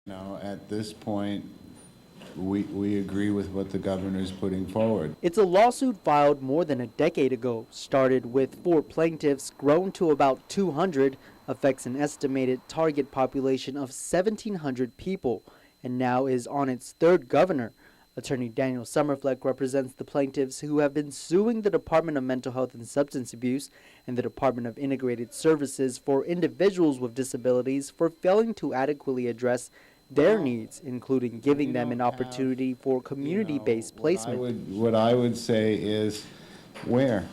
Now, at this point, we agree with what the governor is putting forward. It's a lawsuit filed more than a decade ago, started with 4 plaintiffs, grown to about 200, affects an estimated target population of 1,700 people, and now is on its 3rd governor. Attorney Daniel Somerfleck represents the plaintiffs who have been suing the Department of Mental Health and Substance Abuse and the Department of Integrated Services for individuals with disabilities for failing to adequately address their needs, including giving them an opportunity for community-based placement. What I would say is, where?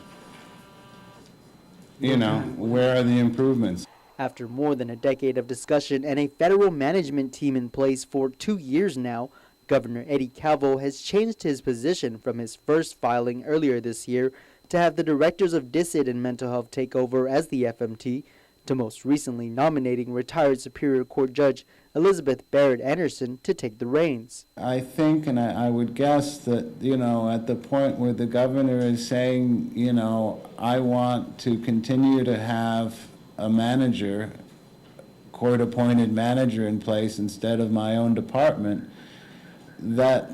Where are the improvements? After more than a decade of discussion and a federal management team in place for 2 years now, Governor Calvo has changed his position from his first filing earlier this year to have the directors of DISID and mental health take over as the FMT, to most recently nominating retired Superior Court Judge Elizabeth Barrett Anderson to take the reins. I think, and I would guess that, at the point where the governor is saying, I want to continue to have a manager, court-appointed manager in place instead of my own department, that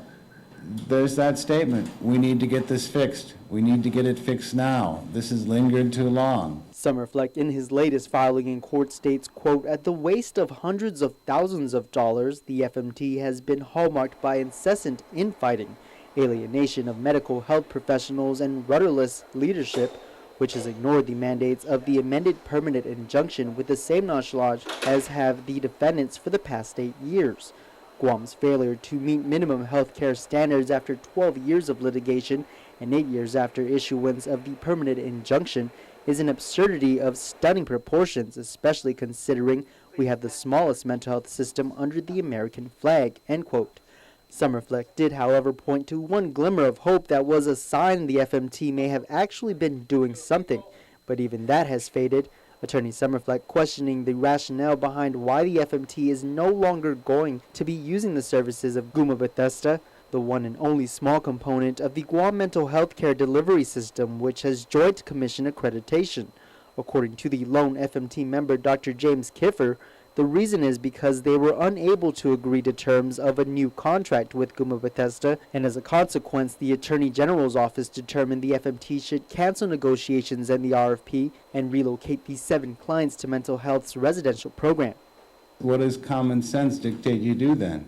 there's that statement. We need to get this fixed. We need to get it fixed now. This has lingered too long. Somerfleck, in his latest filing in court, states, quote, at the waste of hundreds of thousands of dollars, the FMT has been hallmarked by incessant infighting, alienation of medical health professionals, and rudderless leadership, which has ignored the mandates of the amended permanent injunction with the same nonchalance as have the defendants for the past 8 years. Guam's failure to meet minimum health care standards after 12 years of litigation and 8 years after issuance of the permanent injunction is an absurdity of stunning proportions, especially considering we have the smallest mental health system under the American flag, end quote. Somerfleck did, however, point to one glimmer of hope that was a sign the FMT may have actually been doing something, but even that has faded. Attorney Somerfleck questioning the rationale behind why the FMT is no longer going to be using the services of Guma Bethesda, the one and only small component of the Guam mental health care delivery system, which has Joint Commission accreditation. According to the lone FMT member, Dr. James Kiffer, the reason is because they were unable to agree to terms of a new contract with Guma Bethesda, and as a consequence, the Attorney General's office determined the FMT should cancel negotiations and the RFP and relocate the 7 clients to mental health's residential program. What does common sense dictate you do then?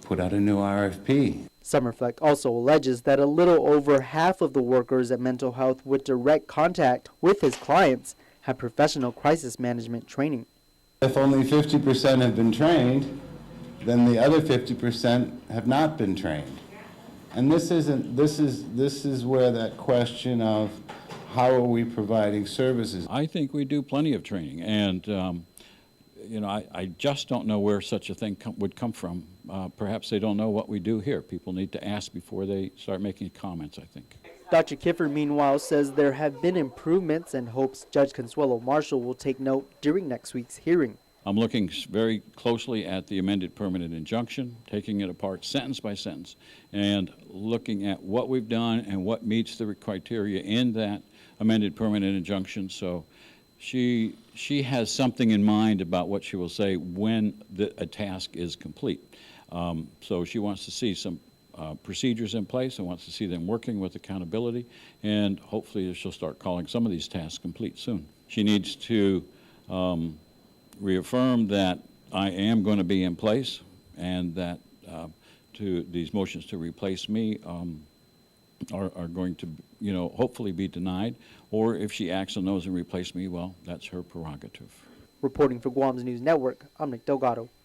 Put out a new RFP. Somerfleck also alleges that a little over half of the workers at mental health with direct contact with his clients have professional crisis management training. If only 50% have been trained, then the other 50% have not been trained. And this is where that question of how are we providing services. I think we do plenty of training, and I just don't know where such a thing would come from. Perhaps they don't know what we do here. People need to ask before they start making comments, I think. Dr. Kiffer, meanwhile, says there have been improvements and hopes Judge Consuelo Marshall will take note during next week's hearing. I'm looking very closely at the amended permanent injunction, taking it apart sentence by sentence, and looking at what we've done and what meets the criteria in that amended permanent injunction. So she has something in mind about what she will say when a task is complete. So she wants to see some procedures in place and wants to see them working with accountability, and hopefully she'll start calling some of these tasks complete soon. She needs to reaffirm that I am going to be in place, and that these motions to replace me are going to, hopefully be denied, or if she acts on those and replace me, well, that's her prerogative. Reporting for Guam's News Network, I'm Nick Delgado.